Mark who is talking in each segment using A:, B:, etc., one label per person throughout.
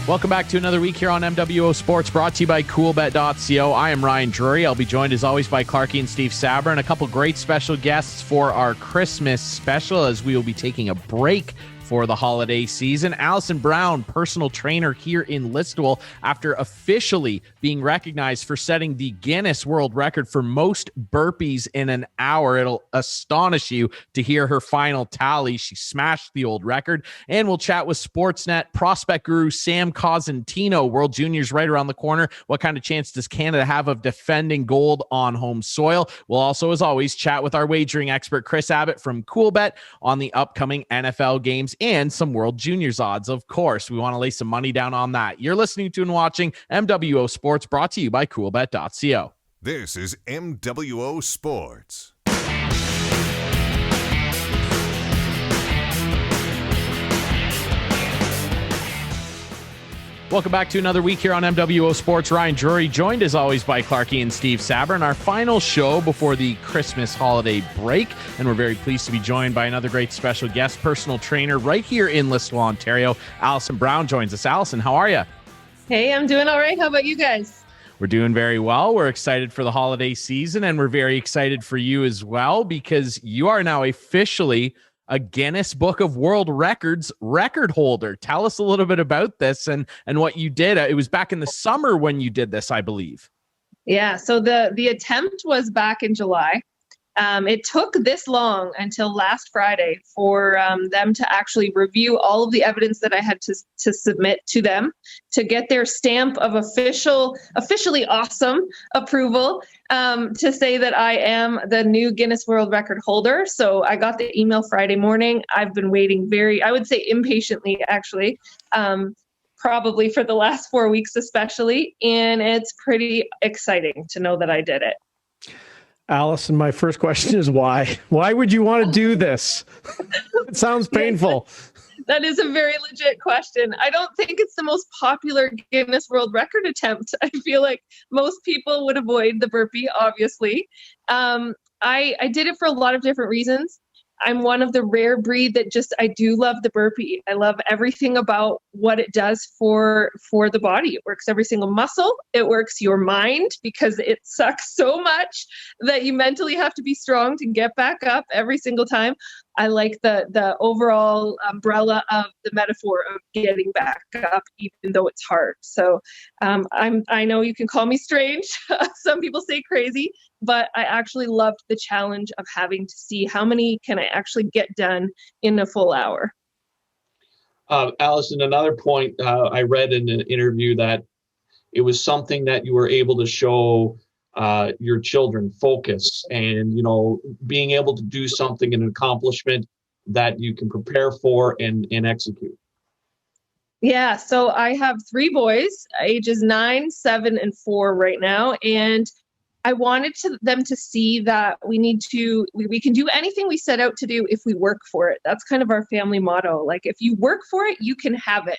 A: Welcome back to another week here on MWO Sports, brought to you by Coolbet.co. I am Ryan Drury. I'll be joined as always by Clarkey and Steve Sabber, and a couple great special guests for our Christmas special as we will be taking a break for the holiday season. Alison Brown, personal trainer here in Listowel, after officially being recognized for setting the Guinness World Record for most burpees in an hour. It'll astonish you to hear her final tally. She smashed the old record. And we'll chat with Sportsnet prospect guru Sam Cosentino. World Juniors right around the corner. What kind of chance does Canada have of defending gold on home soil? We'll also, as always, chat with our wagering expert Kris Abbott from Coolbet on the upcoming NFL games and some World Juniors odds, of course. We want to lay some money down on that. You're listening to and watching MWO Sports, brought to you by Coolbet.co.
B: This is MWO Sports.
A: Welcome back to another week here on MWO Sports. Ryan Drury, joined as always by Clarkey and Steve Sabber, and our final show before the Christmas holiday break. And we're very pleased to be joined by another great special guest, personal trainer right here in Listowel, Ontario. Alison Brown joins us. Alison, how are you?
C: Hey, I'm doing all right. How about you guys?
A: We're doing very well. We're excited for the holiday season, and we're very excited for you as well, because you are now officially a Guinness Book of World Records record holder. Tell us a little bit about this and what you did. It was back in the summer when you did this, I believe.
C: Yeah, so the attempt was back in July. It took this long until last Friday for them to actually review all of the evidence that I had to submit to them to get their stamp of officially awesome approval to say that I am the new Guinness World Record holder. So I got the email Friday morning. I've been waiting I would say impatiently, actually, probably for the last 4 weeks especially. And it's pretty exciting to know that I did it.
D: Alison, my first question is why? Why would you want to do this? It sounds painful.
C: That is a very legit question. I don't think it's the most popular Guinness World Record attempt. I feel like most people would avoid the burpee, obviously. I did it for a lot of different reasons. I'm one of the rare breed that I do love the burpee. I love everything about what it does for the body. It works every single muscle. It works your mind, because it sucks so much that you mentally have to be strong to get back up every single time. I like the overall umbrella of the metaphor of getting back up, even though it's hard. So I know you can call me strange. Some people say crazy, but I actually loved the challenge of having to see how many can I actually get done in a full hour.
E: Alison, another point I read in an interview that it was something that you were able to show your children focus and, being able to do something, an accomplishment that you can prepare for and execute.
C: Yeah. So I have 3 boys, ages 9, 7, and 4 right now. And I wanted them to see that we can do anything we set out to do if we work for it. That's kind of our family motto. Like, if you work for it, you can have it.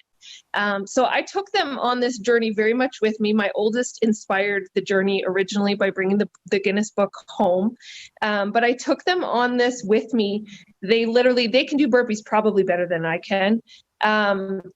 C: So I took them on this journey very much with me. My oldest inspired the journey originally by bringing the Guinness book home. But I took them on this with me. They can do burpees probably better than I can.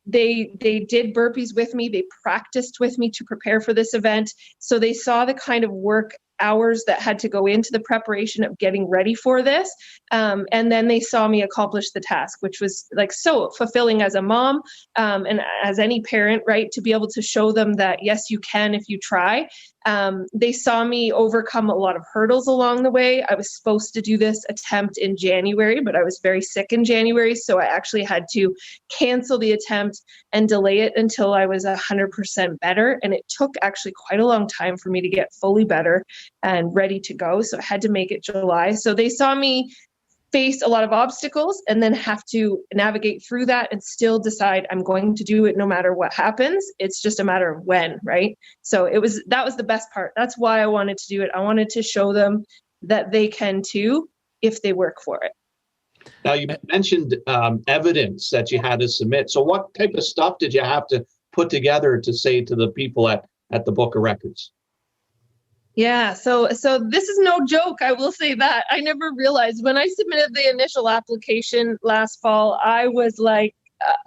C: They did burpees with me. They practiced with me to prepare for this event. So they saw the kind of work hours that had to go into the preparation of getting ready for this. And then they saw me accomplish the task, which was like so fulfilling as a mom, and as any parent, right? To be able to show them that, yes, you can if you try. They saw me overcome a lot of hurdles along the way. I was supposed to do this attempt in January, but I was very sick in January. So I actually had to cancel the attempt and delay it until I was 100% better. And it took actually quite a long time for me to get fully better and ready to go. So I had to make it July. So they saw me face a lot of obstacles and then have to navigate through that and still decide I'm going to do it no matter what happens. It's just a matter of when, right? So that was the best part. That's why I wanted to do it. I wanted to show them that they can too if they work for it.
E: Now, you mentioned evidence that you had to submit. So what type of stuff did you have to put together to say to the people at the Book of Records?
C: Yeah, so this is no joke. I will say that. I never realized when I submitted the initial application last fall, I was like,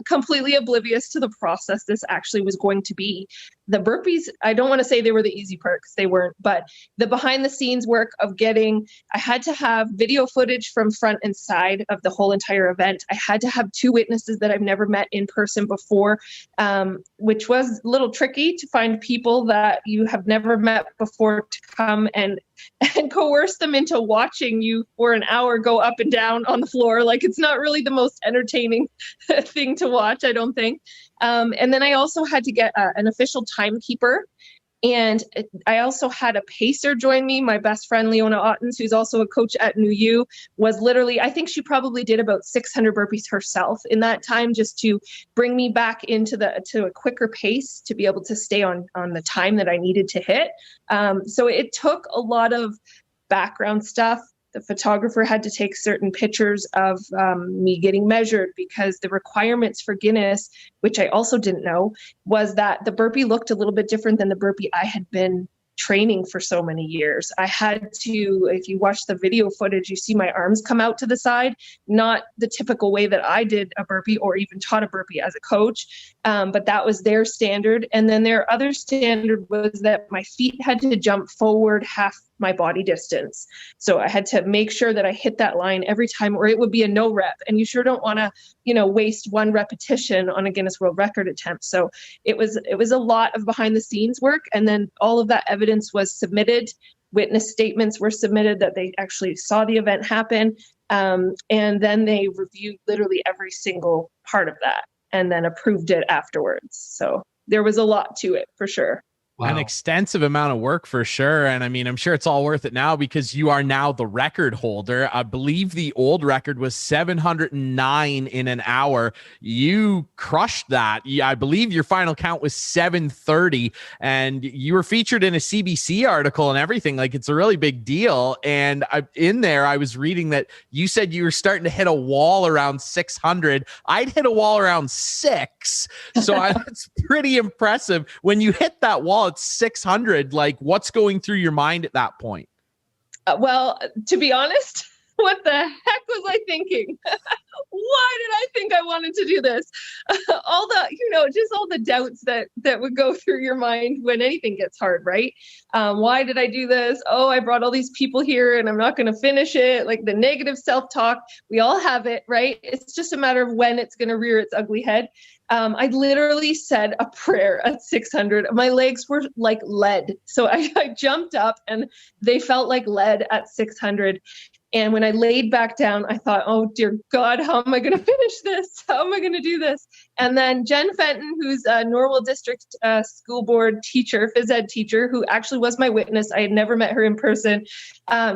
C: completely oblivious to the process this actually was going to be. The burpees, I don't want to say they were the easy part because they weren't, but the behind the scenes work of I had to have video footage from front and side of the whole entire event. I had to have 2 witnesses that I've never met in person before, which was a little tricky to find people that you have never met before to come and coerce them into watching you for an hour go up and down on the floor. Like, it's not really the most entertaining thing to watch, I don't think. And then I also had to get an official timekeeper. And I also had a pacer join me. My best friend, Leona Ottens, who's also a coach at New U, was literally, I think she probably did about 600 burpees herself in that time, just to bring me back to a quicker pace to be able to stay on the time that I needed to hit. So it took a lot of background stuff. The photographer had to take certain pictures of me getting measured, because the requirements for Guinness, which I also didn't know, was that the burpee looked a little bit different than the burpee I had been training for so many years. I had to, if you watch the video footage, you see my arms come out to the side, not the typical way that I did a burpee or even taught a burpee as a coach. But that was their standard. And then their other standard was that my feet had to jump forward half my body distance. So I had to make sure that I hit that line every time, or it would be a no rep. And you sure don't want to, waste one repetition on a Guinness World Record attempt. So it was a lot of behind the scenes work. And then all of that evidence was submitted. Witness statements were submitted that they actually saw the event happen. And then they reviewed literally every single part of that and then approved it afterwards. So there was a lot to it for sure.
A: Wow. An extensive amount of work for sure. And I mean, I'm sure it's all worth it now because you are now the record holder. I believe the old record was 709 in an hour. You crushed that. I believe your final count was 730, and you were featured in a CBC article and everything. Like, it's a really big deal. And in there, I was reading that you said you were starting to hit a wall around 600. I'd hit a wall around 6. So that's pretty impressive. When you hit that wall at 600, like, what's going through your mind at that point?
C: Well, to be honest, what the heck was I thinking? Why did I think I wanted to do this? All the, just all the doubts that would go through your mind when anything gets hard, right? Why did I do this? Oh, I brought all these people here and I'm not going to finish it. Like, the negative self-talk, we all have it, right? It's just a matter of when it's going to rear its ugly head. I literally said a prayer at 600. My legs were like lead. So I jumped up and they felt like lead at 600. And when I laid back down, I thought, oh, dear God, how am I going to finish this? How am I going to do this? And then Jen Fenton, who's a Norwell District School Board teacher, phys ed teacher, who actually was my witness. I had never met her in person.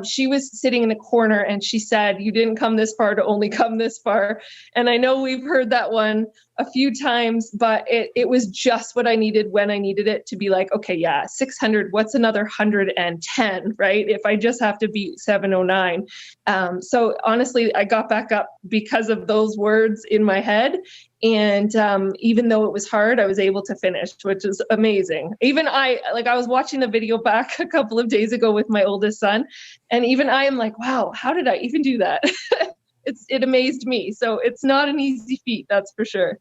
C: She was sitting in the corner and she said, you didn't come this far to only come this far. And I know we've heard that one a few times, but it was just what I needed when I needed it to be like, okay, yeah, 600, what's another 110, right? If I just have to beat 709. So honestly, I got back up because of those words in my head. And even though it was hard, I was able to finish, which is amazing. Even I was watching the video back a couple of days ago with my oldest son, and even I am like, wow, how did I even do that? It amazed me. So it's not an easy feat, that's for sure.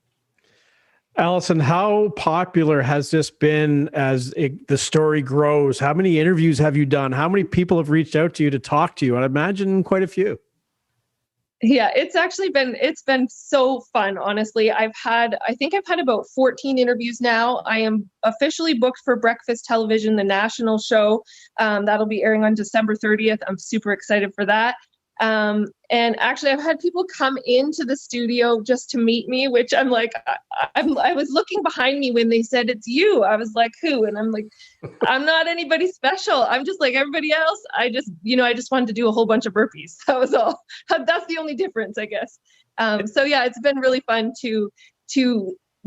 D: Alison, how popular has this been as the story grows? How many interviews have you done? How many people have reached out to you to talk to you? I'd imagine quite a few.
C: Yeah, it's been so fun, honestly. I think I've had about 14 interviews now. I am officially booked for Breakfast Television, the national show. That'll be airing on December 30th. I'm super excited for that. And actually I've had people come into the studio just to meet me, which I'm like, I was looking behind me when they said it's you. I was like, who? And I'm like, I'm not anybody special. I'm just like everybody else. I just wanted to do a whole bunch of burpees. That was all. That's the only difference, I guess. So yeah, it's been really fun to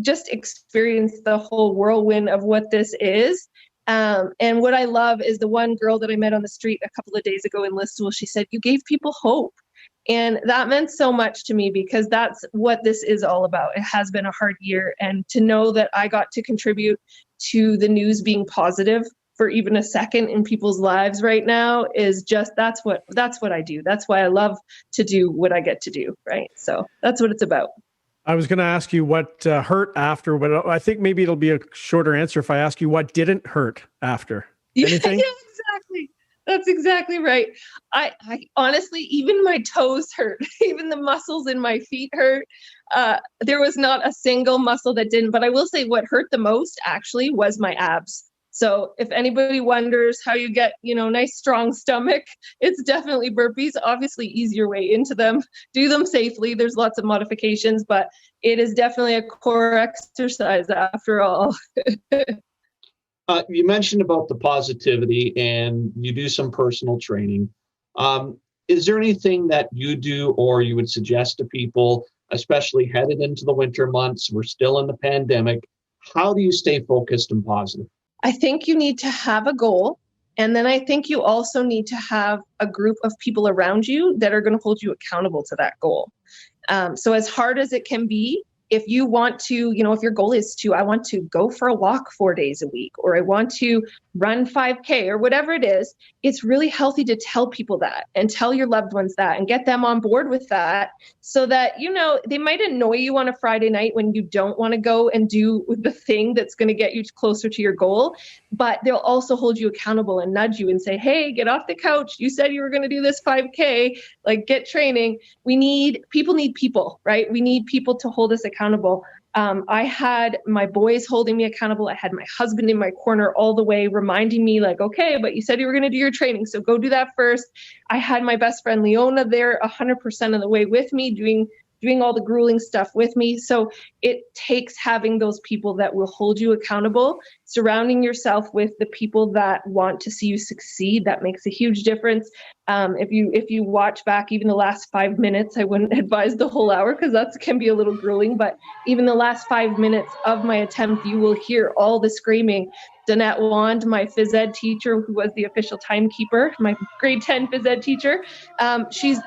C: just experience the whole whirlwind of what this is. And what I love is the one girl that I met on the street a couple of days ago in Listowel, she said, you gave people hope. And that meant so much to me because that's what this is all about. It has been a hard year. And to know that I got to contribute to the news being positive for even a second in people's lives right now is just, that's what I do. That's why I love to do what I get to do. Right. So that's what it's about.
D: I was going to ask you what hurt after, but I think maybe it'll be a shorter answer if I ask you what didn't hurt after. Anything?
C: Yeah, exactly. That's exactly right. I honestly, even my toes hurt. Even the muscles in my feet hurt. There was not a single muscle that didn't, but I will say what hurt the most actually was my abs. So if anybody wonders how you get, nice strong stomach, it's definitely burpees. Obviously easier way into them. Do them safely. There's lots of modifications, but it is definitely a core exercise after all.
E: You mentioned about the positivity and you do some personal training. Is there anything that you do or you would suggest to people, especially headed into the winter months? We're still in the pandemic. How do you stay focused and positive?
C: I think you need to have a goal. And then I think you also need to have a group of people around you that are going to hold you accountable to that goal. So as hard as it can be, if you want to, if your goal is I want to go for a walk 4 days a week, or I want to run 5K or whatever it is, it's really healthy to tell people that and tell your loved ones that and get them on board with that so that, they might annoy you on a Friday night when you don't want to go and do the thing that's going to get you closer to your goal, but they'll also hold you accountable and nudge you and say, hey, get off the couch. You said you were going to do this 5K, get training. People need people, right? We need people to hold us accountable. I had my boys holding me accountable. I had my husband in my corner all the way, reminding me okay, but you said you were going to do your training, so go do that first. I had my best friend Leona there 100% of the way with me, doing all the grueling stuff with me. So it takes having those people that will hold you accountable, surrounding yourself with the people that want to see you succeed. That makes a huge difference. If you watch back even the last 5 minutes, I wouldn't advise the whole hour because that can be a little grueling, but even the last 5 minutes of my attempt, you will hear all the screaming. Danette Wand, my phys ed teacher, who was the official timekeeper, my grade 10 phys ed teacher,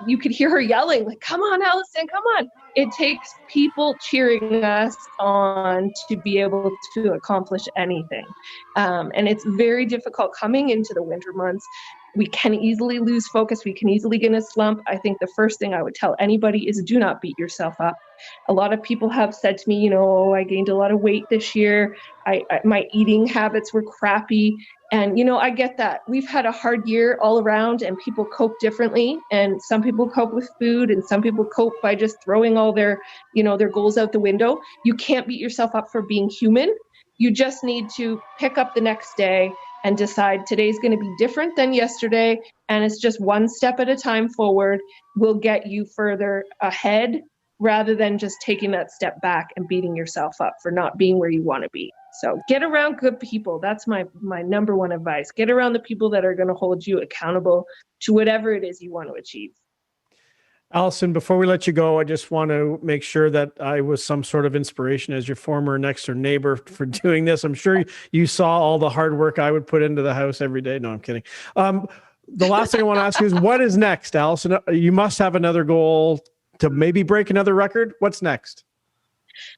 C: you could hear her yelling, come on, Alison, come on. It takes people cheering us on to be able to accomplish anything. And it's very difficult coming into the winter months. We can easily lose focus. We can easily get in a slump. I think the first thing I would tell anybody is do not beat yourself up. A lot of people have said to me, I gained a lot of weight this year. My eating habits were crappy. And, I get that. We've had a hard year all around and people cope differently. And some people cope with food and some people cope by just throwing all their goals out the window. You can't beat yourself up for being human. You just need to pick up the next day and decide today's going to be different than yesterday. And it's just one step at a time forward will get you further ahead rather than just taking that step back and beating yourself up for not being where you want to be. So get around good people. That's my number one advice. Get around the people that are going to hold you accountable to whatever it is you want to achieve.
D: Alison, before we let you go, I just want to make sure that I was some sort of inspiration as your former next door neighbor for doing this. I'm sure you saw all the hard work I would put into the house every day. No, I'm kidding. The last thing I want to ask you is what is next, Alison? You must have another goal to maybe break another record. What's next?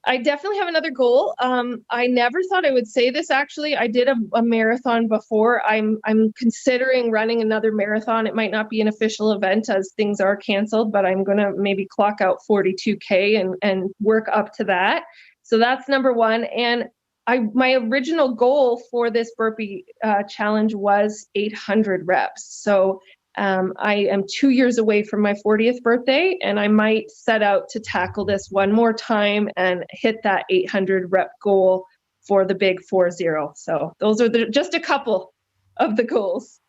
C: I definitely have another goal. I never thought I would say this. Actually, I did a marathon before. I'm considering running another marathon. It might not be an official event as things are canceled, but I'm going to maybe clock out 42K and work up to that. So that's number one. And my original goal for this burpee challenge was 800 reps. So I am 2 years away from my 40th birthday, and I might set out to tackle this one more time and hit that 800 rep goal for the big 4-0. So those are just a couple of the goals.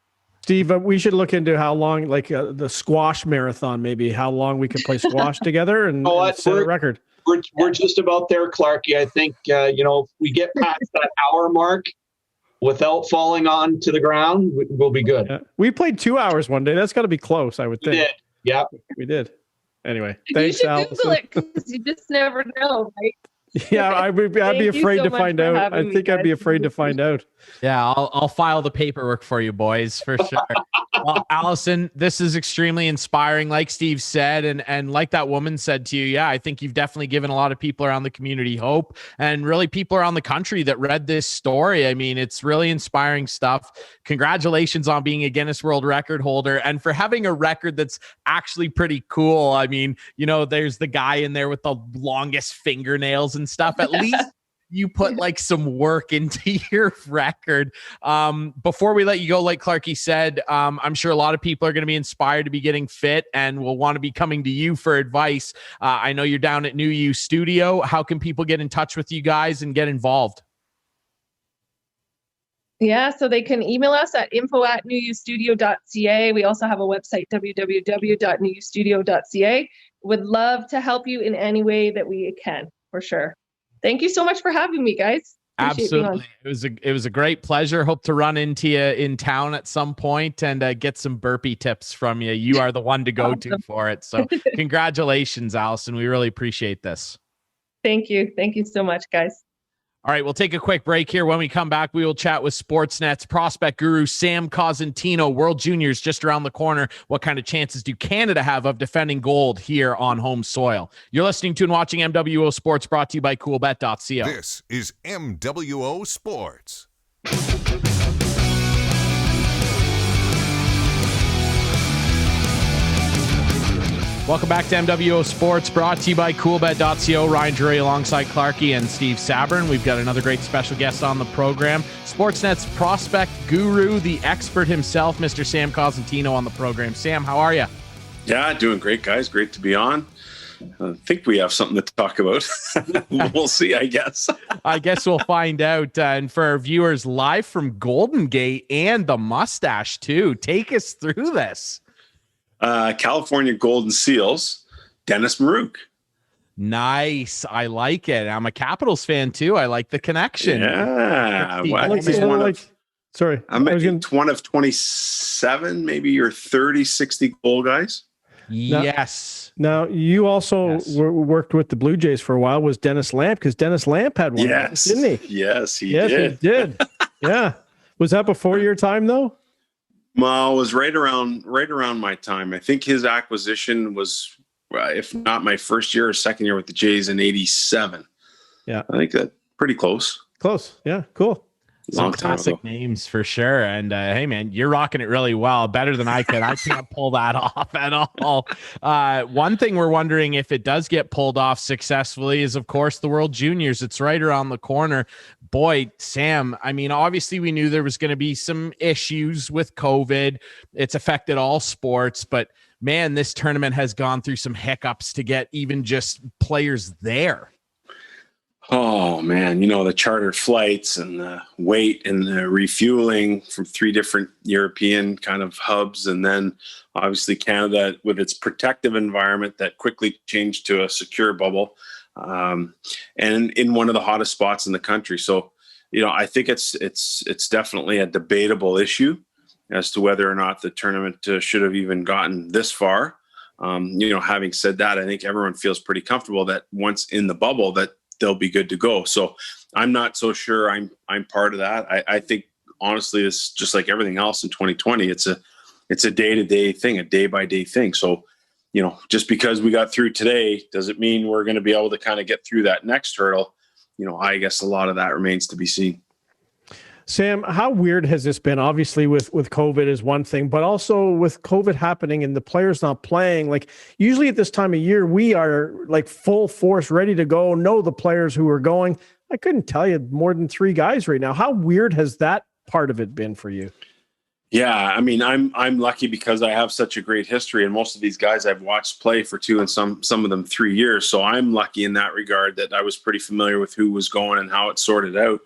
D: Steve, we should look into how long, the squash marathon, maybe how long we could play squash together and set a record.
E: We're just about there, Clarkey. I think, if we get past that hour mark, without falling on to the ground, we'll be good. Yeah.
D: We played 2 hours one day. That's got to be close, I would think.
E: We did. Yeah.
D: We did. Anyway, thanks,
C: you should
D: Alison.
C: Google it because you just never know, right?
D: Yeah, I'd be afraid to find out. I think I'd be afraid to find out.
A: Yeah, I'll file the paperwork for you boys for sure. Well, Alison, this is extremely inspiring, like Steve said, and like that woman said to you. Yeah, I think you've definitely given a lot of people around the community hope, and really people around the country that read this story. I mean, it's really inspiring stuff. Congratulations on being a Guinness World Record holder and for having a record that's actually pretty cool. I mean, you know, there's the guy in there with the longest fingernails and stuff. At least you put like some work into your record. Before we let you go, like Clarkey said, I'm sure a lot of people are going to be inspired to be getting fit and will want to be coming to you for advice. I know you're down at New U Studio. How can people get in touch with you guys and get involved?
C: Yeah, so they can email us at info@newustudio.ca. We also have a website, www.newustudio.ca. Would love to help you in any way that we can, for sure. Thank you so much for having me, guys. Appreciate
A: Absolutely. It was a great pleasure. Hope to run into you in town at some point and get some burpee tips from you. You are the one to go to for it. So congratulations, Alison. We really appreciate this.
C: Thank you. Thank you so much, guys.
A: All right, we'll take a quick break here. When we come back, we will chat with Sportsnet's prospect guru, Sam Cosentino. World Juniors just around the corner. What kind of chances do Canada have of defending gold here on home soil? You're listening to and watching MWO Sports, brought to you by Coolbet.co.
B: This is MWO Sports.
A: Welcome back to MWO Sports, brought to you by Coolbet.co. Ryan Drury alongside Clarkey and Steve Sabern. We've got another great special guest on the program. Sportsnet's prospect guru, the expert himself, Mr. Sam Cosentino on the program. Sam, how are you?
F: Yeah, doing great, guys. Great to be on. I think we have something to talk about. We'll see, I guess.
A: I guess we'll find out. And for our viewers live from Golden Gate and the mustache, too, take us through this.
F: California Golden Seals, Dennis Marouk.
A: Nice. I like it. I'm a Capitals fan too. I like the connection.
F: Yeah.
D: Sorry.
F: I'm one of 27, maybe your 30, 60 goal guys.
A: Yes.
D: Now, you also worked with the Blue Jays for a while. Was Dennis Lamp? Because Dennis Lamp had one, didn't he?
F: Yes, he
D: did. Yeah. Was that before your time, though?
F: Well, it was right around my time. I think his acquisition was, if not my first year or second year with the Jays in '87. Yeah, I think that pretty close.
D: Close. Yeah, cool.
A: Some classic names for sure. And hey, man, you're rocking it really well, better than I could. I can't pull that off at all. One thing we're wondering if it does get pulled off successfully is, of course, the World Juniors. It's right around the corner. Boy, Sam, I mean, obviously we knew there was going to be some issues with COVID. It's affected all sports, but man, this tournament has gone through some hiccups to get even just players there.
F: Oh man, you know, the chartered flights and the wait and the refueling from 3 different European kind of hubs. And then obviously Canada with its protective environment that quickly changed to a secure bubble. And in one of the hottest spots in the country. So, you know, I think it's definitely a debatable issue as to whether or not the tournament should have even gotten this far. You know, having said that, I think everyone feels pretty comfortable that once in the bubble that they'll be good to go. So I'm not so sure I'm part of that. I think honestly, it's just like everything else in 2020. It's a day-to-day thing, a day-by-day thing. So, you know, just because we got through today, does it mean we're going to be able to kind of get through that next hurdle? You know, I guess a lot of that remains to be seen.
D: Sam, how weird has this been? Obviously with COVID is one thing, but also with COVID happening and the players not playing, like usually at this time of year, we are like full force, ready to go. Know the players who are going. I couldn't tell you more than 3 guys right now. How weird has that part of it been for you?
F: Yeah, I mean, I'm lucky because I have such a great history, and most of these guys I've watched play for 2 and some of them 3 years. So I'm lucky in that regard that I was pretty familiar with who was going and how it sorted out.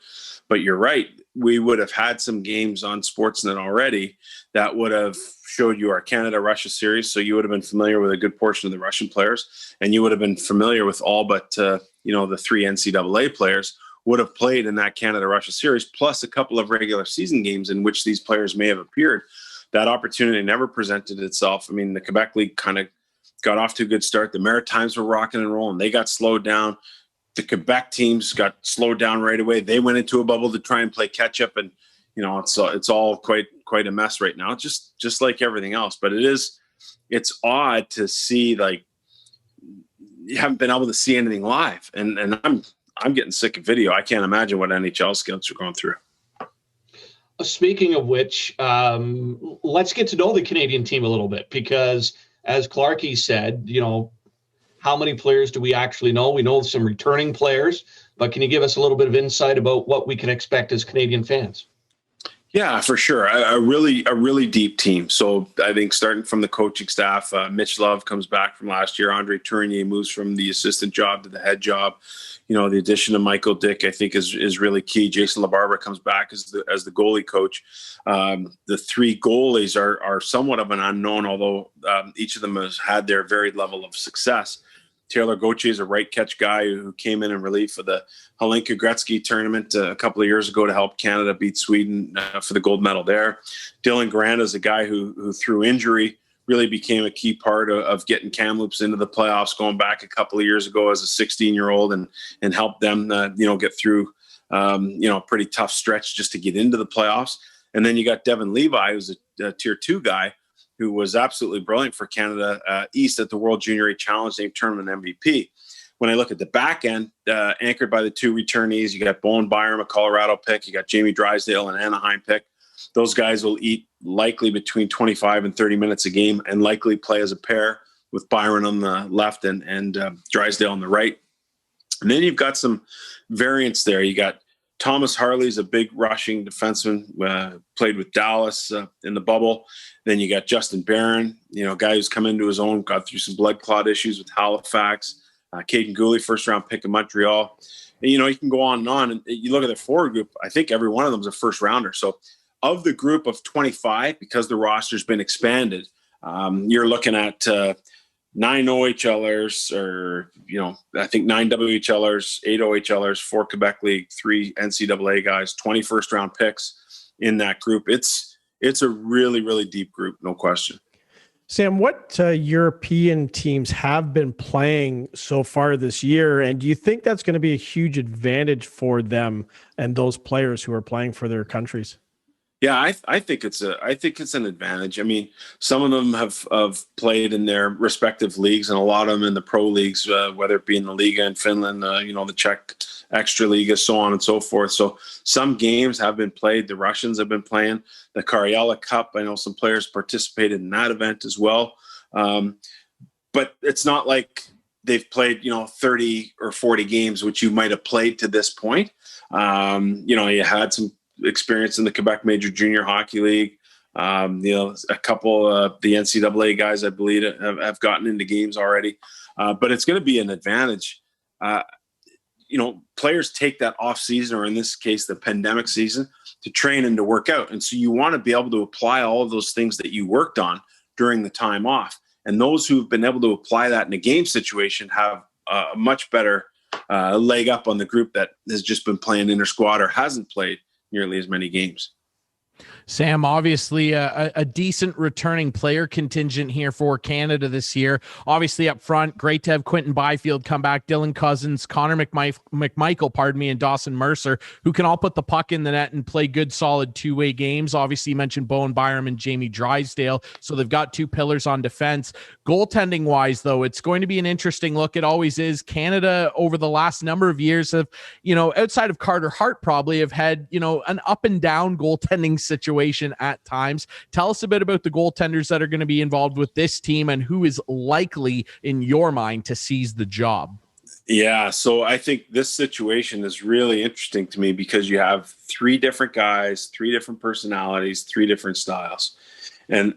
F: But you're right, we would have had some games on Sportsnet already that would have showed you our Canada-Russia series. So you would have been familiar with a good portion of the Russian players, and you would have been familiar with all but the 3 NCAA players would have played in that Canada-Russia series, plus a couple of regular season games in which these players may have appeared. That opportunity never presented itself. I mean, the Quebec League kind of got off to a good start. The Maritimes were rocking and rolling. They got slowed down. the Quebec teams got slowed down right away. They went into a bubble to try and play catch up, and it's all quite a mess right now, just like everything else. But it's odd to see, like, you haven't been able to see anything live, and I'm getting sick of video. I can't imagine what NHL scouts are going through.
E: Speaking of which, let's get to know the Canadian team a little bit, because as Clarkey said, how many players do we actually know? We know some returning players, but can you give us a little bit of insight about what we can expect as Canadian fans?
F: Yeah, for sure. A really deep team. So I think starting from the coaching staff, Mitch Love comes back from last year. Andre Tournier moves from the assistant job to the head job. The addition of Michael Dick, I think, is really key. Jason LaBarbera comes back as the goalie coach. The three goalies are somewhat of an unknown, although each of them has had their varied level of success. Taylor Gauthier is a right catch guy who came in relief for the Helenka Gretzky tournament a couple of years ago to help Canada beat Sweden for the gold medal there. Dylan Grant is a guy who through injury really became a key part of getting Kamloops into the playoffs going back a couple of years ago as a 16-year-old and helped them get through a pretty tough stretch just to get into the playoffs. And then you got Devin Levi, who's a tier 2 guy, who was absolutely brilliant for Canada East at the World Junior A Challenge, named tournament MVP. When I look at the back end, anchored by the 2 returnees, you got Bowen Byram, a Colorado pick, you got Jamie Drysdale, an Anaheim pick. Those guys will eat likely between 25 and 30 minutes a game and likely play as a pair with Byron on the left and Drysdale on the right. And then you've got some variants there. You got Thomas Harley's a big rushing defenseman, played with Dallas in the bubble. Then you got Justin Barron, a guy who's come into his own, got through some blood clot issues with Halifax. Caden Gooley, first-round pick of Montreal. And, you can go on and on. And you look at the forward group, I think every one of them is a first-rounder. So of the group of 25, because the roster's been expanded, you're looking at 9 OHLers, or, I think 9 WHLers, 8 OHLers, 4 Quebec League, 3 NCAA guys, 20 first-round picks in that group. It's a really, really deep group, no question.
D: Sam, what European teams have been playing so far this year, and do you think that's going to be a huge advantage for them and those players who are playing for their countries?
F: Yeah, I think it's an advantage. I mean, some of them have played in their respective leagues, and a lot of them in the pro leagues, whether it be in the Liga in Finland, the Czech Extra Liga, so on and so forth. So some games have been played. The Russians have been playing the Karjala Cup. I know some players participated in that event as well. But it's not like they've played, 30 or 40 games, which you might have played to this point. You had some experience in the Quebec Major Junior Hockey League. A couple of the NCAA guys, I believe, have gotten into games already. But it's going to be an advantage. Players take that off season, or in this case, the pandemic season, to train and to work out. And so you want to be able to apply all of those things that you worked on during the time off. And those who've been able to apply that in a game situation have a much better leg up on the group that has just been playing inter-squad or hasn't played nearly as many games.
A: Sam, obviously a decent returning player contingent here for Canada this year. Obviously up front, great to have Quentin Byfield come back, Dylan Cousins, Connor McMichael, and Dawson Mercer, who can all put the puck in the net and play good, solid two-way games. Obviously, you mentioned Bowen Byram and Jamie Drysdale, so they've got 2 pillars on defense. Goaltending-wise, though, it's going to be an interesting look. It always is. Canada, over the last number of years, have, outside of Carter Hart, probably have had, an up-and-down goaltending situation at times. Tell us a bit about the goaltenders that are going to be involved with this team and who is likely, in your mind, to seize the job.
F: Yeah, so I think this situation is really interesting to me because you have 3 different guys, 3 different personalities, 3 different styles. And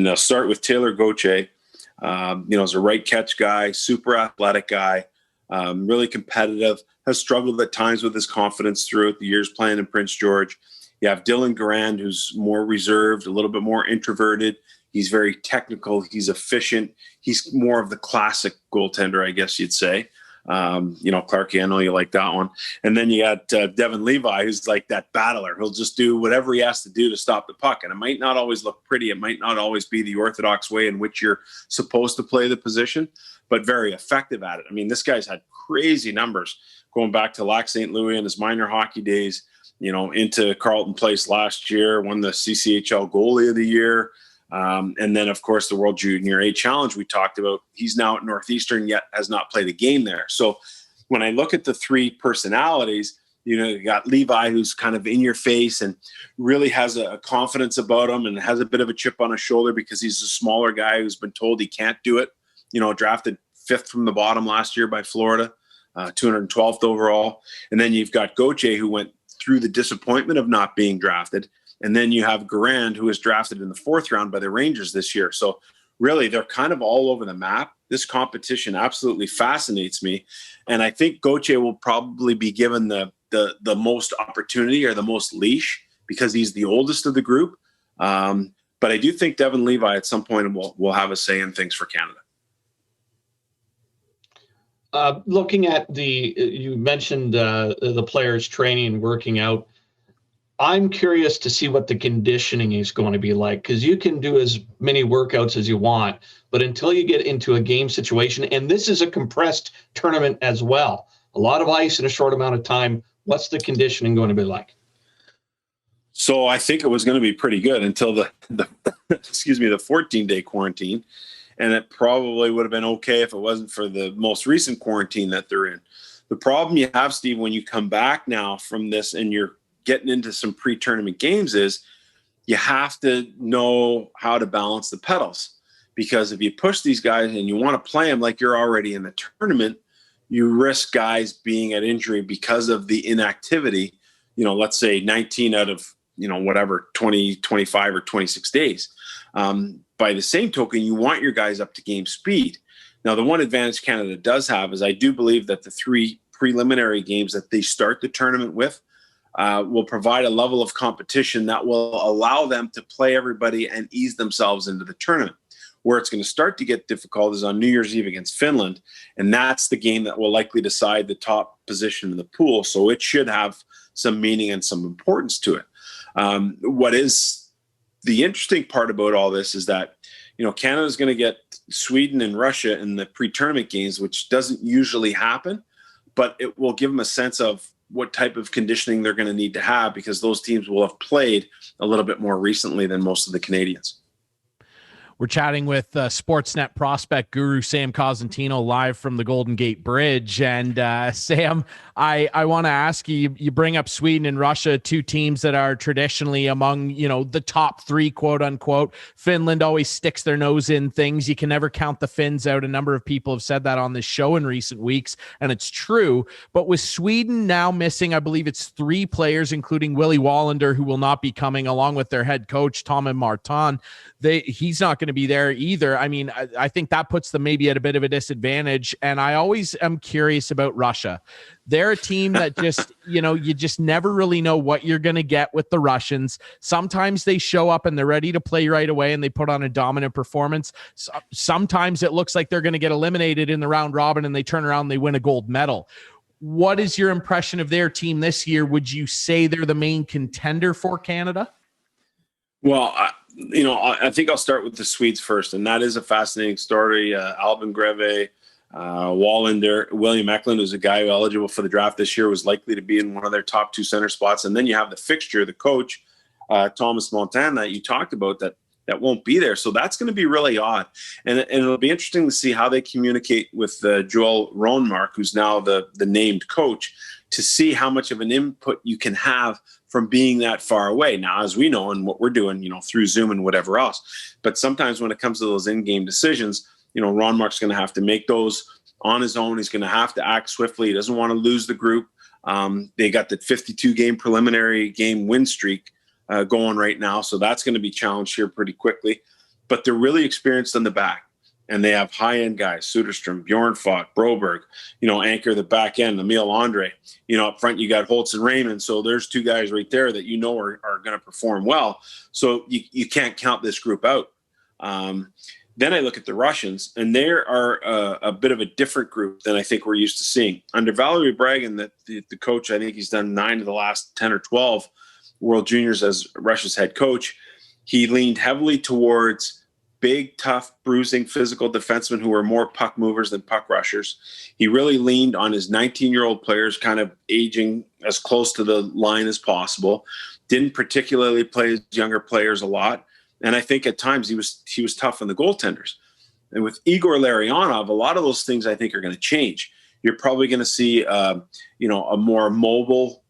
F: I'll start with Taylor Gauthier. Is a right catch guy, super athletic guy, really competitive, has struggled at times with his confidence throughout the years playing in Prince George. You have Dylan Garand, who's more reserved, a little bit more introverted. He's very technical. He's efficient. He's more of the classic goaltender, I guess you'd say. Clarkey, I know you like that one. And then you got Devin Levi, who's like that battler. He'll just do whatever he has to do to stop the puck. And it might not always look pretty. It might not always be the orthodox way in which you're supposed to play the position, but very effective at it. I mean, this guy's had crazy numbers going back to Lac St. Louis in his minor hockey days, into Carleton Place last year, won the CCHL goalie of the year. And then, of course, the World Junior A Challenge we talked about. He's now at Northeastern, yet has not played a game there. So when I look at the three personalities, you got Levi, who's kind of in your face and really has a confidence about him and has a bit of a chip on his shoulder because he's a smaller guy who's been told he can't do it. Drafted 5th from the bottom last year by Florida, 212th overall. And then you've got Gauthier, who went through the disappointment of not being drafted. And then you have Garand, who was drafted in the 4th round by the Rangers this year. So really, they're kind of all over the map. This competition absolutely fascinates me. And I think Gauthier will probably be given the most opportunity or the most leash because he's the oldest of the group. But I do think Devin Levi at some point will have a say in things for Canada.
E: Looking at you mentioned the players training and working out. I'm curious to see what the conditioning is going to be like, because you can do as many workouts as you want, but until you get into a game situation, and this is a compressed tournament as well, a lot of ice in a short amount of time, what's the conditioning going to be like?
F: So I think it was going to be pretty good until the 14-day quarantine. And it probably would have been okay if it wasn't for the most recent quarantine that they're in. The problem you have, Steve, when you come back now from this and you're getting into some pre-tournament games is you have to know how to balance the pedals. Because if you push these guys and you want to play them like you're already in the tournament, you risk guys being at injury because of the inactivity, let's say 19 out of, 20, 25 or 26 days. By the same token, you want your guys up to game speed. Now, the one advantage Canada does have is I do believe that the 3 preliminary games that they start the tournament with will provide a level of competition that will allow them to play everybody and ease themselves into the tournament. Where it's going to start to get difficult is on New Year's Eve against Finland, and that's the game that will likely decide the top position in the pool, so it should have some meaning and some importance to it. What is the interesting part about all this is that, Canada's going to get Sweden and Russia in the pre-tournament games, which doesn't usually happen, but it will give them a sense of what type of conditioning they're going to need to have because those teams will have played a little bit more recently than most of the Canadians.
A: We're chatting with Sportsnet prospect guru Sam Cosentino live from the Golden Gate Bridge. And Sam, I want to ask you, you bring up Sweden and Russia, 2 teams that are traditionally among, the top 3, quote unquote. Finland always sticks their nose in things. You can never count the Finns out. A number of people have said that on this show in recent weeks, and it's true. But with Sweden now missing, I believe it's 3 players, including Willie Wallander, who will not be coming, along with their head coach, Tommy Martin. He's not going to be there either. I mean, I think that puts them maybe at a bit of a disadvantage. And I always am curious about Russia. They're a team that just, you just never really know what you're going to get with the Russians. Sometimes they show up and they're ready to play right away and they put on a dominant performance. Sometimes it looks like they're going to get eliminated in the round robin and they turn around and they win a gold medal. What is your impression of their team this year? Would you say they're the main contender for Canada?
F: Well, I think I'll start with the Swedes first, and that is a fascinating story. Albin Greve, Wallander, William Eklund, who's a guy eligible for the draft this year, was likely to be in one of their top 2 center spots. And then you have the fixture, the coach, Thomas Montan, that you talked about, that won't be there. So that's going to be really odd. And it'll be interesting to see how they communicate with Joel Ronmark, who's now the named coach, to see how much of an input you can have from being that far away. Now, as we know, and what we're doing, through Zoom and whatever else. But sometimes when it comes to those in-game decisions, Ron Mark's going to have to make those on his own. He's going to have to act swiftly. He doesn't want to lose the group. They got the 52-game preliminary game win streak going right now, so that's going to be challenged here pretty quickly. But they're really experienced on the back, and they have high-end guys: Soderstrom, Bjornfot, Broberg. Anchor the back end, Emil Andre. Up front you got Holtz and Raymond. So there's 2 guys right there that are going to perform well. So you can't count this group out. Then I look at the Russians, and they are a bit of a different group than I think we're used to seeing. Under Valery Bragin, the coach, I think he's done 9 of the last 10 or 12 World Juniors as Russia's head coach. He leaned heavily towards big, tough, bruising, physical defensemen who are more puck movers than puck rushers. He really leaned on his 19-year-old players kind of aging as close to the line as possible. Didn't particularly play his younger players a lot. And I think at times he was tough on the goaltenders. And with Igor Larionov, a lot of those things I think are going to change. You're probably going to see, a more mobile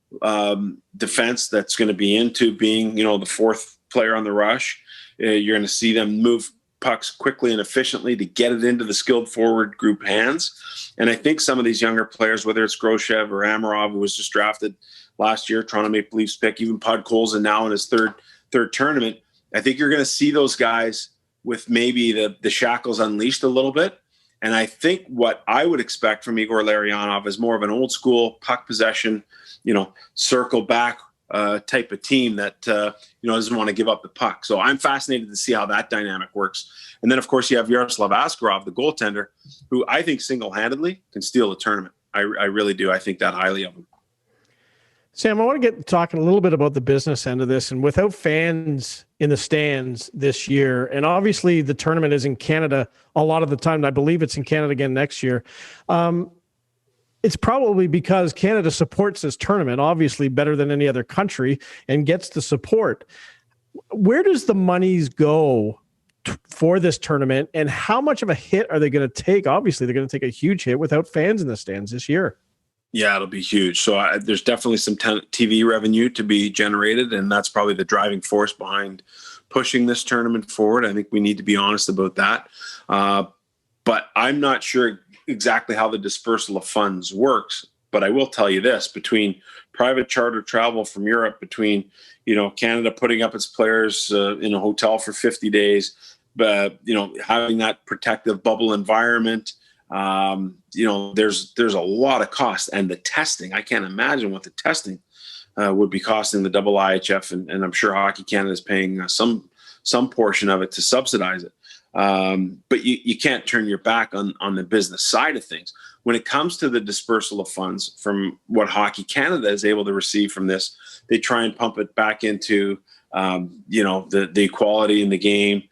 F: defense that's going to be into being, the fourth player on the rush. You're going to see them move pucks quickly and efficiently to get it into the skilled forward group hands. And I think some of these younger players, whether it's Groshev or Amarov, who was just drafted last year, Toronto Maple Leafs pick, even Podkolzin now in his third tournament, I think you're going to see those guys with maybe the shackles unleashed a little bit. And I think what I would expect from Igor Larionov is more of an old school puck possession, circle back type of team that, doesn't want to give up the puck. So I'm fascinated to see how that dynamic works. And then, of course, you have Yaroslav Askarov, the goaltender, who I think single-handedly can steal the tournament. I really do. I think that highly of him.
D: Sam, I want to get talking a little bit about the business end of this. And without fans in the stands this year, and obviously the tournament is in Canada a lot of the time, and I believe it's in Canada again next year. It's probably because Canada supports this tournament, obviously better than any other country, and gets the support. Where does the monies go for this tournament, and how much of a hit are they going to take? Obviously, they're going to take a huge hit without fans in the stands this year.
F: Yeah, it'll be huge. So there's definitely some TV revenue to be generated, and that's probably the driving force behind pushing this tournament forward. I think we need to be honest about that. But I'm not sure exactly how the dispersal of funds works. But I will tell you this, between private charter travel from Europe, between, Canada putting up its players in a hotel for 50 days, but, having that protective bubble environment, there's a lot of cost, and the testing, I can't imagine what the testing would be costing the IIHF, and I'm sure Hockey Canada is paying some portion of it to subsidize it. But you can't turn your back on the business side of things. When it comes to the dispersal of funds from what Hockey Canada is able to receive from this, they try and pump it back into, the equality in the game,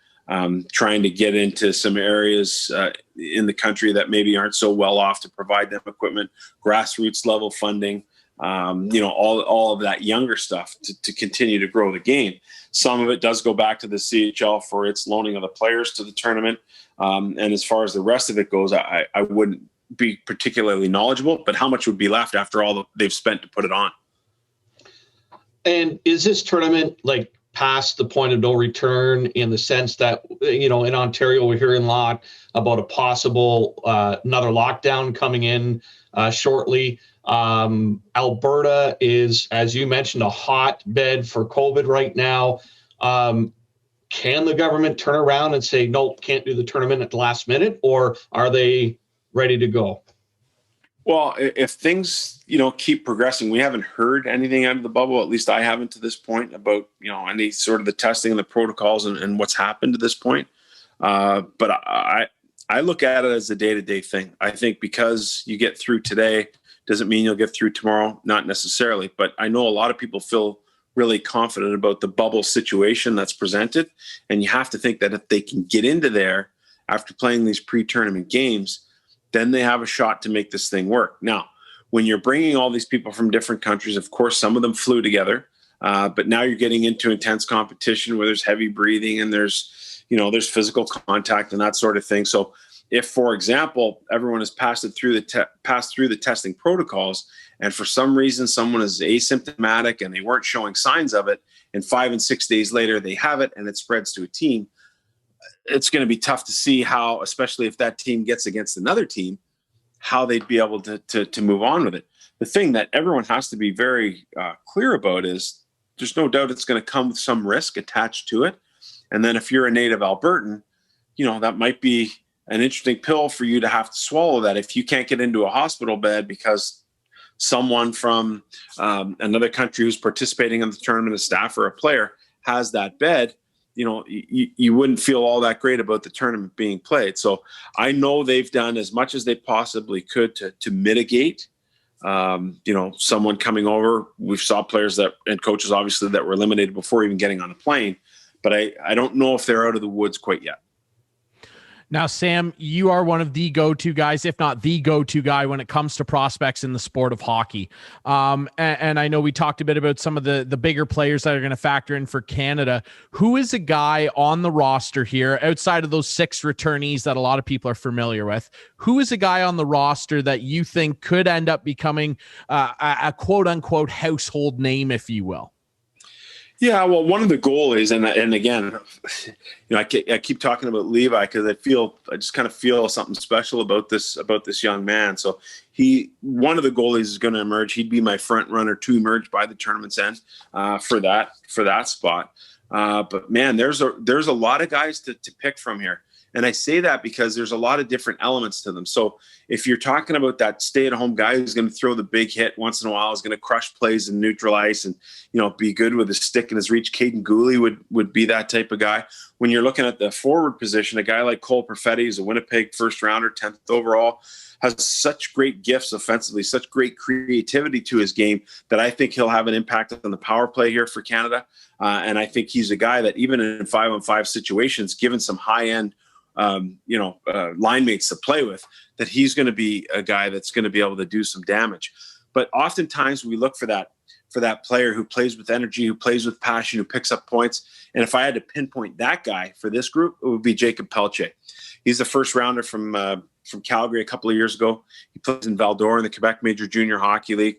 F: trying to get into some areas in the country that maybe aren't so well off to provide them equipment, grassroots level funding, all of that younger stuff to continue to grow the game. Some of it does go back to the CHL for its loaning of the players to the tournament. And as far as the rest of it goes, I wouldn't be particularly knowledgeable, but how much would be left after all they've spent to put it on?
E: And is this tournament past the point of no return, in the sense that, in Ontario, we're hearing a lot about a possible another lockdown coming in shortly. Alberta is, as you mentioned, a hotbed for COVID right now. Can the government turn around and say, nope, can't do the tournament at the last minute, or are they ready to go?
F: Well, if things, keep progressing, we haven't heard anything out of the bubble, at least I haven't to this point, about, any sort of the testing and the protocols and what's happened to this point. But I look at it as a day-to-day thing. I think because you get through today doesn't mean you'll get through tomorrow, not necessarily. But I know a lot of people feel really confident about the bubble situation that's presented. And you have to think that if they can get into there after playing these pre-tournament games, then they have a shot to make this thing work. Now, when you're bringing all these people from different countries, of course, some of them flew together, but now you're getting into intense competition where there's heavy breathing and there's physical contact and that sort of thing. So if, for example, everyone has passed through the testing protocols, and for some reason someone is asymptomatic and they weren't showing signs of it, and 5 and 6 days later they have it and it spreads to a team, it's going to be tough to see how, especially if that team gets against another team, how they'd be able to move on with it. The thing that everyone has to be very clear about is there's no doubt it's going to come with some risk attached to it. And then if you're a native Albertan, that might be an interesting pill for you to have to swallow, that if you can't get into a hospital bed because someone from another country who's participating in the tournament, a staff or a player, has that bed, you wouldn't feel all that great about the tournament being played. So I know they've done as much as they possibly could to mitigate, someone coming over. We saw players and coaches obviously that were eliminated before even getting on a plane, but I don't know if they're out of the woods quite yet.
A: Now, Sam, you are one of the go-to guys, if not the go-to guy, when it comes to prospects in the sport of hockey. And I know we talked a bit about some of the bigger players that are going to factor in for Canada. Who is a guy on the roster here, outside of those 6 returnees that a lot of people are familiar with? Who is a guy on the roster that you think could end up becoming a quote-unquote household name, if you will?
F: Yeah, well, one of the goalies, and again, I keep talking about Levi because I just kind of feel something special about this young man. So one of the goalies is going to emerge. He'd be my front runner to emerge by the tournament's end for that spot. But man, there's a lot of guys to pick from here. And I say that because there's a lot of different elements to them. So if you're talking about that stay-at-home guy who's going to throw the big hit once in a while, is going to crush plays and neutral ice and, be good with his stick and his reach, Caden Gooley would be that type of guy. When you're looking at the forward position, a guy like Cole Perfetti is a Winnipeg first-rounder, 10th overall, has such great gifts offensively, such great creativity to his game that I think he'll have an impact on the power play here for Canada. And I think he's a guy that even in 5-on-5 situations, given some high-end line mates to play with, that he's going to be a guy that's going to be able to do some damage. But oftentimes we look for that player who plays with energy, who plays with passion, who picks up points. And if I had to pinpoint that guy for this group, it would be Jacob Pelche. He's the first rounder from Calgary a couple of years ago. He plays in Val-d'Or in the Quebec Major Junior Hockey League.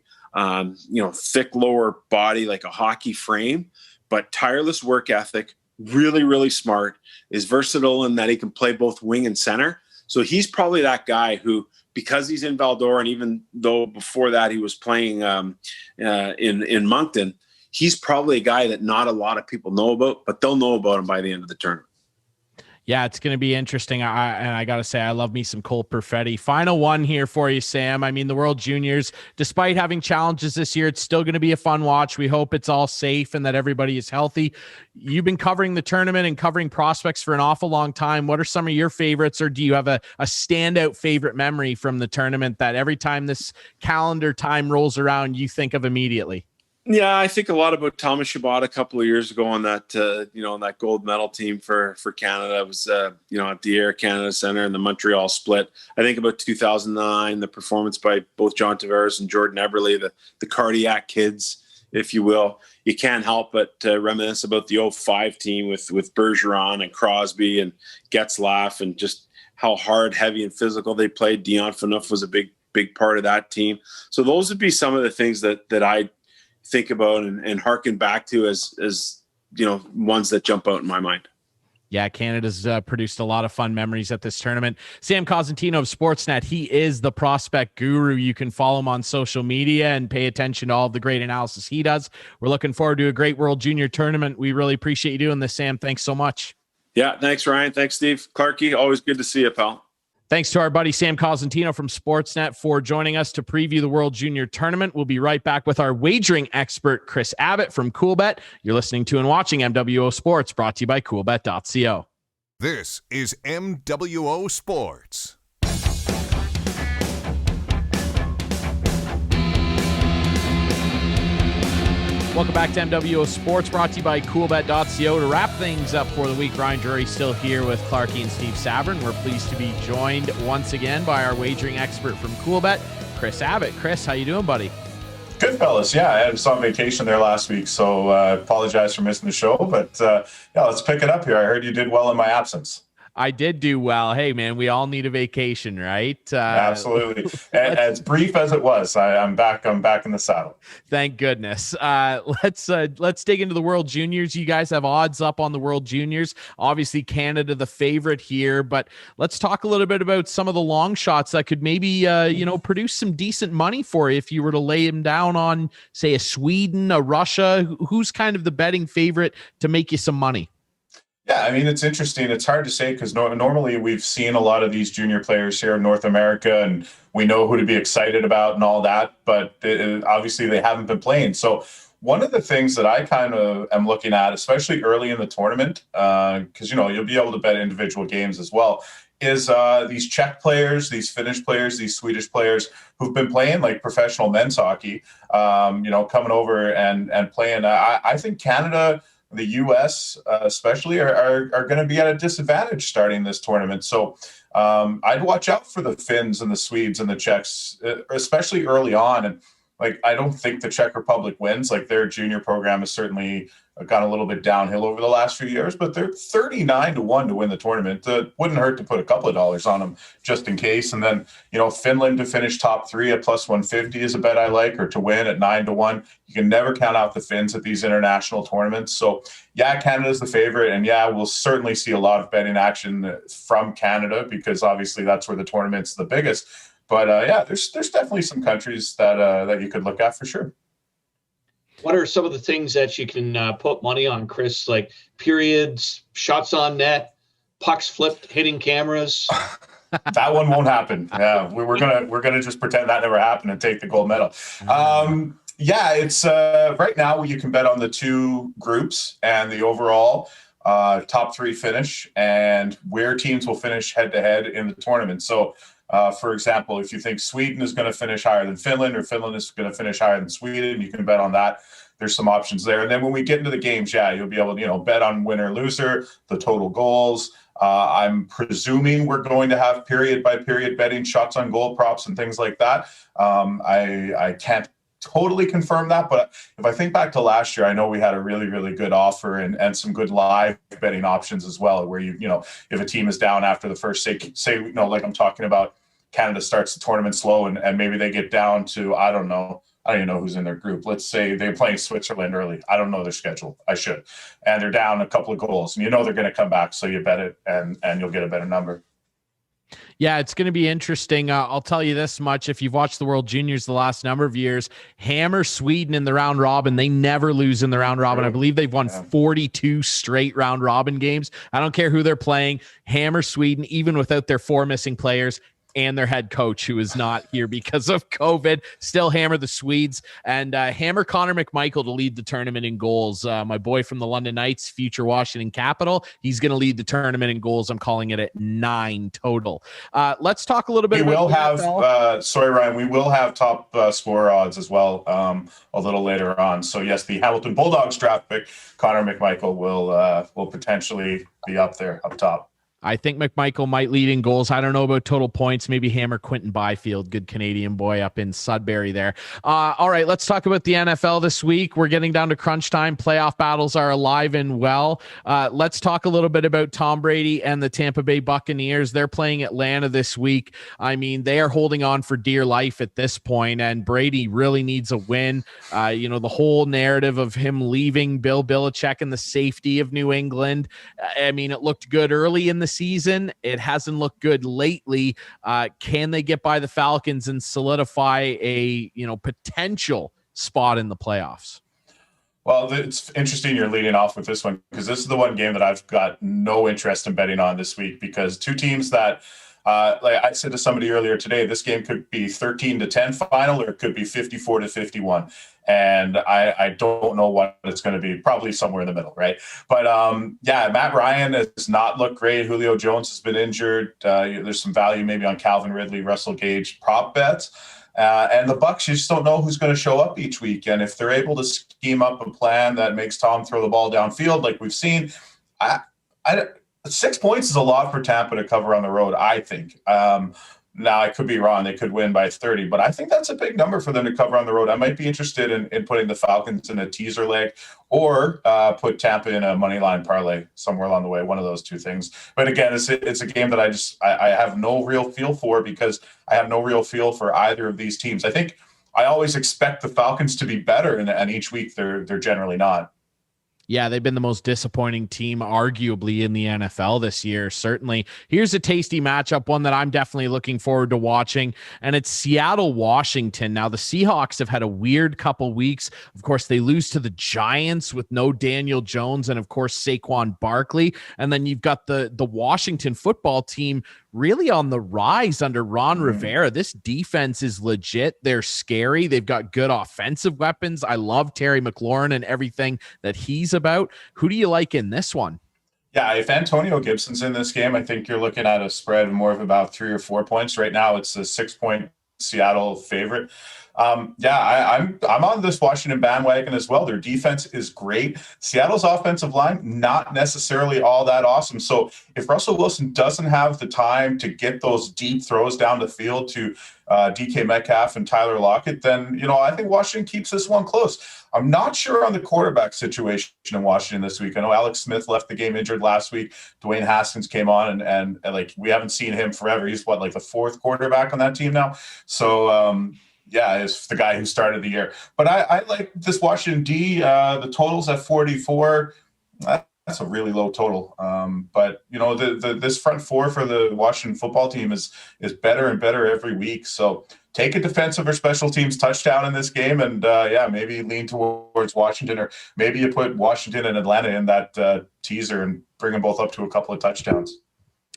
F: Thick lower body, like a hockey frame, but tireless work ethic, really, really smart, is versatile in that he can play both wing and center. So he's probably that guy who, because he's in Val-d'Or, and even though before that he was playing in Moncton, he's probably a guy that not a lot of people know about, but they'll know about him by the end of the tournament.
A: Yeah, it's going to be interesting. I got to say, I love me some Cole Perfetti. Final one here for you, Sam. I mean, the World Juniors, despite having challenges this year, it's still going to be a fun watch. We hope it's all safe and that everybody is healthy. You've been covering the tournament and covering prospects for an awful long time. What are some of your favorites, or do you have a standout favorite memory from the tournament that every time this calendar time rolls around, you think of immediately?
F: Yeah, I think a lot about Thomas Chabot a couple of years ago on that, that gold medal team for Canada. It was, at the Air Canada Centre and the Montreal split. I think about 2009, the performance by both John Tavares and Jordan Eberle, the cardiac kids, if you will. You can't help but reminisce about the 05 team with Bergeron and Crosby and Getzlaff, and just how hard, heavy, and physical they played. Dion Phaneuf was a big part of that team. So those would be some of the things that I think about and harken back to as ones that jump out in my mind.
A: Yeah, Canada's produced a lot of fun memories at this tournament. Sam Cosentino of Sportsnet, he is the prospect guru. You can follow him on social media and pay attention to all of the great analysis he does. We're looking forward to a great World Junior tournament. We really appreciate you doing this, Sam. Thanks so much.
F: Yeah, thanks, Ryan. Thanks, Steve. Clarkey, always good to see you, pal.
A: Thanks to our buddy Sam Cosentino from Sportsnet for joining us to preview the World Junior Tournament. We'll be right back with our wagering expert, Kris Abbott from Coolbet. You're listening to and watching MWO Sports, brought to you by Coolbet.co.
B: This is MWO Sports.
A: Welcome back to MWO Sports, brought to you by Coolbet.co. To wrap things up for the week, Ryan Drury still here with Clarkey and Steve Sabrin. We're pleased to be joined once again by our wagering expert from Coolbet, Kris Abbott. Kris, how you doing, buddy?
G: Good, fellas. Yeah, I was on vacation there last week, so apologize for missing the show. But let's pick it up here. I heard you did well in my absence.
A: I did do well. Hey, man, we all need a vacation, right?
G: Absolutely. As brief as it was, I'm back in the saddle.
A: Thank goodness. Let's dig into the World Juniors. You guys have odds up on the World Juniors. Obviously, Canada the favorite here, but let's talk a little bit about some of the long shots that could maybe produce some decent money for you if you were to lay them down on, say, a Sweden, a Russia. Who's kind of the betting favorite to make you some money?
G: Yeah, I mean, it's interesting. It's hard to say because normally we've seen a lot of these junior players here in North America, and we know who to be excited about and all that, but obviously they haven't been playing. So one of the things that I kind of am looking at, especially early in the tournament, because, you'll be able to bet individual games as well, is these Czech players, these Finnish players, these Swedish players who've been playing like professional men's hockey, coming over and playing. I think Canada, the U.S. Especially, are going to be at a disadvantage starting this tournament. So I'd watch out for the Finns and the Swedes and the Czechs, especially early on. And I don't think the Czech Republic wins. Their junior program has certainly gone a little bit downhill over the last few years, but they're 39-1 to win the tournament. It wouldn't hurt to put a couple of dollars on them just in case. And then, Finland to finish top 3 at plus 150 is a bet I like, or to win at 9-1. You can never count out the Finns at these international tournaments. So yeah, Canada's the favorite. And yeah, we'll certainly see a lot of betting action from Canada, because obviously that's where the tournament's the biggest. But yeah, there's definitely some countries that you could look at for sure.
E: What are some of the things that you can put money on, Kris? Like periods, shots on net, pucks flipped, hitting cameras.
G: That one won't happen. Yeah, we're gonna just pretend that never happened and take the gold medal. Yeah, it's right now you can bet on the 2 groups and the overall top 3 finish and where teams will finish head to head in the tournament. So. For example, if you think Sweden is going to finish higher than Finland, or Finland is going to finish higher than Sweden, you can bet on that. There's some options there. And then when we get into the games, yeah, you'll be able to, bet on winner, loser, the total goals. I'm presuming we're going to have period by period betting, shots on goal props and things like that. I can't totally confirm that, but if I think back to last year, I know we had a really, really good offer and some good live betting options as well, where if a team is down after the first, say like I'm talking about, Canada starts the tournament slow and maybe they get down to, I don't even know who's in their group. Let's say they're playing Switzerland early. I don't know their schedule. I should. And they're down a couple of goals, and they're going to come back. So you bet it and you'll get a better number.
A: Yeah, it's going to be interesting. I'll tell you this much. If you've watched the World Juniors the last number of years, hammer Sweden in the round robin. They never lose in the round robin. I believe they've won 42 straight round robin games. I don't care who they're playing. Hammer Sweden, even without their 4 missing players and their head coach, who is not here because of COVID. Still hammer the Swedes, and hammer Connor McMichael to lead the tournament in goals. My boy from the London Knights, future Washington Capital, he's going to lead the tournament in goals. I'm calling it at 9 total. Let's talk a little bit.
G: We will have, sorry, Ryan, we will have top scorer odds as well a little later on. So yes, the Hamilton Bulldogs draft pick, Connor McMichael, will potentially be up top.
A: I think McMichael might lead in goals. I don't know about total points. Maybe hammer Quentin Byfield, good Canadian boy up in Sudbury there. All right, let's talk about the NFL this week. We're getting down to crunch time. Playoff battles are alive and well. Let's talk a little bit about Tom Brady and the Tampa Bay Buccaneers. They're playing Atlanta this week. I mean, they are holding on for dear life at this point, and Brady really needs a win. The whole narrative of him leaving Bill Belichick and the safety of New England. I mean, it looked good early in the season. It hasn't looked good lately. Can they get by the Falcons and solidify a potential spot in the playoffs?
G: Well, it's interesting you're leading off with this one, because this is the one game that I've got no interest in betting on this week, because 2 teams that like I said to somebody earlier today, this game could be 13-10 final, or it could be 54-51. And I don't know what it's going to be. Probably somewhere in the middle, right? But yeah, Matt Ryan has not looked great. Julio Jones has been injured. There's some value maybe on Calvin Ridley, Russell Gage prop bets. And the Bucs, you just don't know who's going to show up each week. And if they're able to scheme up a plan that makes Tom throw the ball downfield, like we've seen, 6 points is a lot for Tampa to cover on the road, I think. Now, I could be wrong. They could win by 30, but I think that's a big number for them to cover on the road. I might be interested in putting the Falcons in a teaser leg, or put Tampa in a money line parlay somewhere along the way, one of those 2 things. But again, it's a game that I have no real feel for, because I have no real feel for either of these teams. I think I always expect the Falcons to be better, and each week they're generally not.
A: Yeah, they've been the most disappointing team, arguably, in the NFL this year, certainly. Here's a tasty matchup, one that I'm definitely looking forward to watching, and it's Seattle-Washington. Now, the Seahawks have had a weird couple weeks. Of course, they lose to the Giants with no Daniel Jones and, of course, Saquon Barkley. And then you've got the Washington football team really on the rise under Ron Rivera. This defense is legit. They're scary. They've got good offensive weapons. I love Terry McLaurin and everything that he's about. Who do you like in this one?
G: Yeah, if Antonio Gibson's in this game, I think you're looking at a spread more of about 3 or 4 points. Right now, it's a 6-point Seattle favorite. I'm on this Washington bandwagon as well. Their defense is great. Seattle's offensive line, not necessarily all that awesome. So if Russell Wilson doesn't have the time to get those deep throws down the field to DK Metcalf and Tyler Lockett, then, I think Washington keeps this one close. I'm not sure on the quarterback situation in Washington this week. I know Alex Smith left the game injured last week. Dwayne Haskins came on and like, we haven't seen him forever. He's like the 4th quarterback on that team now. So, is the guy who started the year. But I like this Washington D. The total's at 44. That's a really low total. But this front four for the Washington football team is better and better every week. So take a defensive or special teams touchdown in this game, and maybe lean towards Washington, or maybe you put Washington and Atlanta in that teaser and bring them both up to a couple of touchdowns.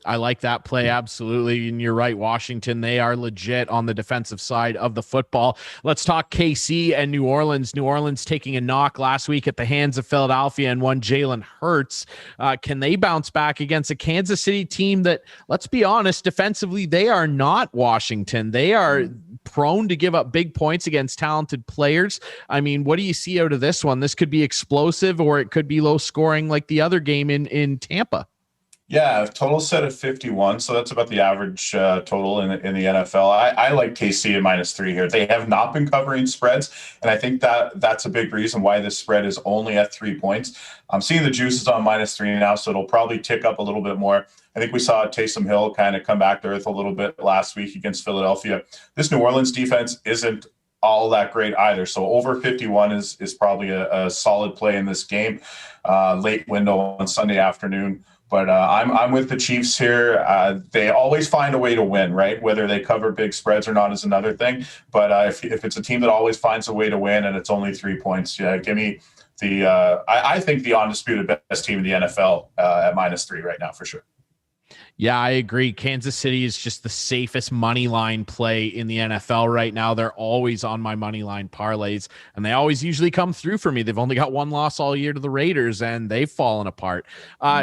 A: I like that play, absolutely. And you're right, Washington, they are legit on the defensive side of the football. Let's talk KC and New Orleans. New Orleans taking a knock last week at the hands of Philadelphia and one Jalen Hurts. Can they bounce back against a Kansas City team that, let's be honest, defensively, they are not Washington. They are prone to give up big points against talented players. I mean, what do you see out of this one? This could be explosive, or it could be low scoring like the other game in Tampa.
G: Yeah, total set at 51, so that's about the average total in the NFL. I like KC at -3 here. They have not been covering spreads, and I think that's a big reason why this spread is only at 3 points. I'm seeing the juices on -3 now, so it'll probably tick up a little bit more. I think we saw Taysom Hill kind of come back to earth a little bit last week against Philadelphia. This New Orleans defense isn't all that great either, so over 51 is probably a solid play in this game. Late window on Sunday afternoon. But I'm with the Chiefs here. They always find a way to win, right? Whether they cover big spreads or not is another thing. But if it's a team that always finds a way to win and it's only 3 points, give me the I think the undisputed best team in the NFL at -3 right now for sure.
A: Yeah, I agree. Kansas City is just the safest money line play in the NFL right now. They're always on my money line parlays, and they always usually come through for me. They've only got one loss all year to the Raiders, and they've fallen apart.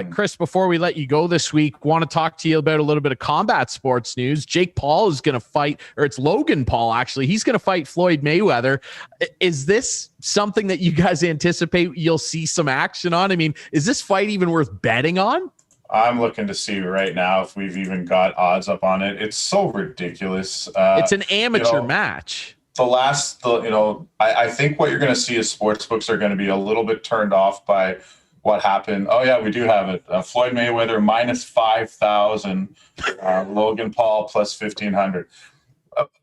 A: Kris, before we let you go this week, want to talk to you about a little bit of combat sports news. Jake Paul is going to fight, or it's Logan Paul, actually. He's going to fight Floyd Mayweather. Is this something that you guys anticipate you'll see some action on? I mean, is this fight even worth betting on?
G: I'm looking to see right now if we've even got odds up on it. It's so ridiculous.
A: It's an amateur match.
G: I think what you're going to see is sports books are going to be a little bit turned off by what happened. Oh yeah, we do have it. Floyd Mayweather -5,000, Logan Paul +1,500.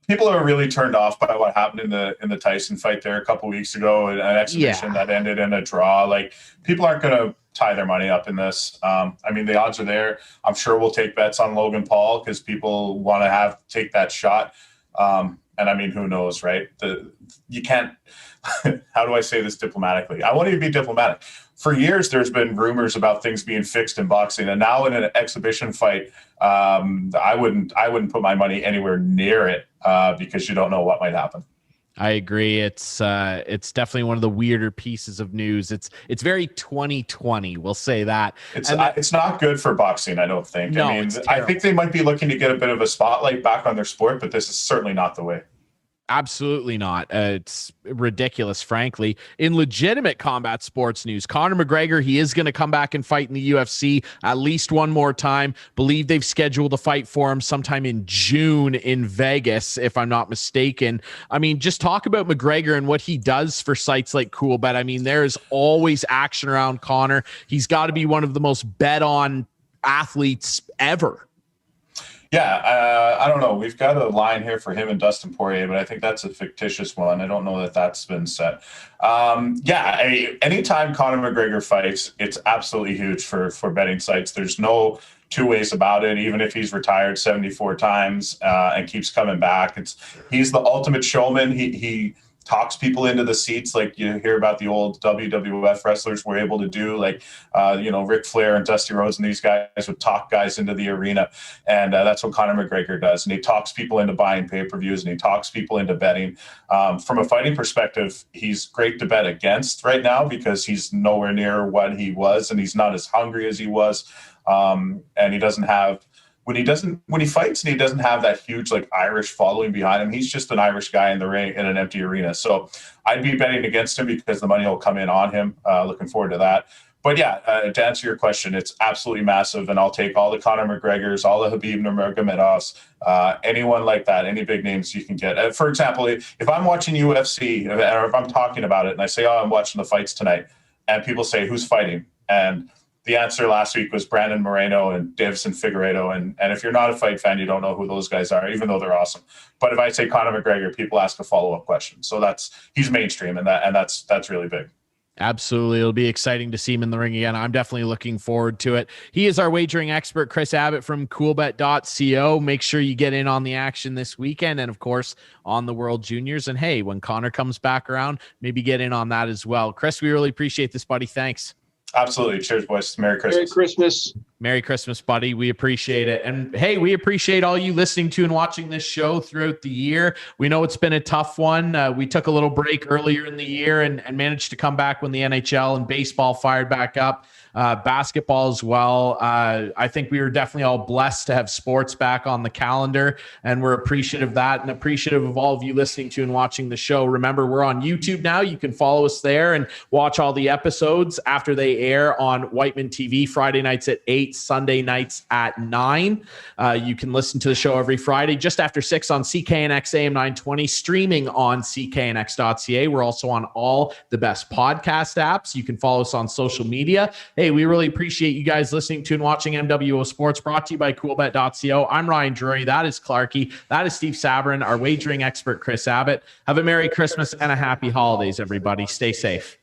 G: People are really turned off by what happened in the Tyson fight there a couple weeks ago, an exhibition that ended in a draw. Like, people aren't going to tie their money up in this. I mean, the odds are there. I'm sure we'll take bets on Logan Paul because people want to take that shot. And I mean, who knows, right? You can't. How do I say this diplomatically? I won't even be diplomatic. For years, there's been rumors about things being fixed in boxing, and now in an exhibition fight, I wouldn't put my money anywhere near it because you don't know what might happen.
A: I agree. It's definitely one of the weirder pieces of news. It's very 2020. We'll say that.
G: It's not good for boxing, I don't think.
A: No,
G: I mean, I think they might be looking to get a bit of a spotlight back on their sport, but this is certainly not the way.
A: Absolutely not. It's ridiculous, frankly. In legitimate combat sports news, Conor McGregor, he is going to come back and fight in the UFC at least one more time. Believe they've scheduled a fight for him sometime in June in Vegas, if I'm not mistaken. I mean, just talk about McGregor and what he does for sites like Coolbet. I mean, there is always action around Conor. He's got to be one of the most bet on athletes ever.
G: Yeah, I don't know. We've got a line here for him and Dustin Poirier, but I think that's a fictitious one. I don't know that that's been set. Anytime Conor McGregor fights, it's absolutely huge for betting sites. There's no two ways about it. Even if he's retired 74 times and keeps coming back, he's the ultimate showman. He talks people into the seats, like you hear about the old WWF wrestlers were able to do, like, Ric Flair and Dusty Rhodes and these guys would talk guys into the arena. And that's what Conor McGregor does. And he talks people into buying pay-per-views, and he talks people into betting. From a fighting perspective, he's great to bet against right now because he's nowhere near what he was, and he's not as hungry as he was. And he doesn't have, when he fights and he doesn't have that huge like Irish following behind him, he's just an Irish guy in the ring in an empty arena. So I'd be betting against him because the money will come in on him. Looking forward to that. But yeah, to answer your question, it's absolutely massive, and I'll take all the Conor McGregors, all the Khabib Nurmagomedovs, anyone like that, any big names you can get. For example, if I'm watching UFC or if I'm talking about it and I say, oh, I'm watching the fights tonight, and people say, who's fighting? And the answer last week was Brandon Moreno and Davison Figueiredo. And if you're not a fight fan, you don't know who those guys are, even though they're awesome. But if I say Conor McGregor, people ask a follow-up question. So he's mainstream, and that's really big.
A: Absolutely. It'll be exciting to see him in the ring again. I'm definitely looking forward to it. He is our wagering expert, Kris Abbott from Coolbet.co. Make sure you get in on the action this weekend and, of course, on the World Juniors. And, hey, when Conor comes back around, maybe get in on that as well. Kris, we really appreciate this, buddy. Thanks.
G: Absolutely. Cheers, boys. Merry Christmas.
E: Merry Christmas.
A: Merry Christmas, buddy. We appreciate it. And hey, we appreciate all you listening to and watching this show throughout the year. We know it's been a tough one. We took a little break earlier in the year and managed to come back when the NHL and baseball fired back up. Basketball as well. I think we were definitely all blessed to have sports back on the calendar, and we're appreciative of that and appreciative of all of you listening to and watching the show. Remember, we're on YouTube now. You can follow us there and watch all the episodes after they air on Whiteman TV, Friday nights at 8, Sunday nights at 9. You can listen to the show every Friday just after 6 on CKNX AM 920, streaming on cknx.ca. We're also on all the best podcast apps. You can follow us on social media. Hey, we really appreciate you guys listening to and watching MWO Sports, brought to you by Coolbet.co. I'm Ryan Drury. That is Clarkey. That is Steve Sabrin, our wagering expert, Kris Abbott. Have a Merry Christmas and a Happy Holidays, everybody. Stay safe.